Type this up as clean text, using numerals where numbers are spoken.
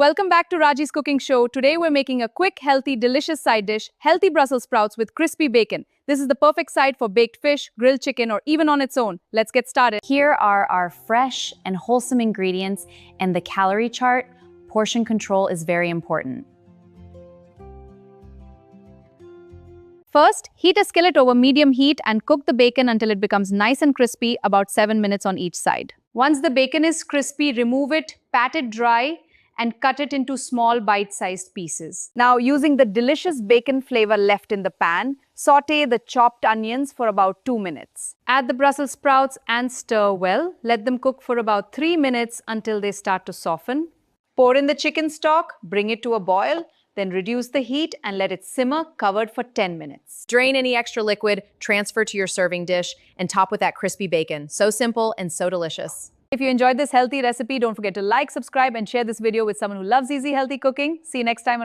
Welcome back to Raji's cooking show. Today we're making a quick, healthy, delicious side dish, healthy Brussels sprouts with crispy bacon. This is the perfect side for baked fish, grilled chicken, or even on its own. Let's get started. Here are our fresh and wholesome ingredients and the calorie chart. Portion control is very important. First, heat a skillet over medium heat and cook the bacon until it becomes nice and crispy, about 7 minutes on each side. Once the bacon is crispy, remove it, pat it dry, and cut it into small bite-sized pieces. Now, using the delicious bacon flavor left in the pan, saute the chopped onions for about 2 minutes. Add the Brussels sprouts and stir well. Let them cook for about 3 minutes until they start to soften. Pour in the chicken stock, bring it to a boil, then reduce the heat and let it simmer covered for 10 minutes. Drain any extra liquid, transfer to your serving dish, and top with that crispy bacon. So simple and so delicious. If you enjoyed this healthy recipe, don't forget to like, subscribe, and share this video with someone who loves easy, healthy cooking. See you next time on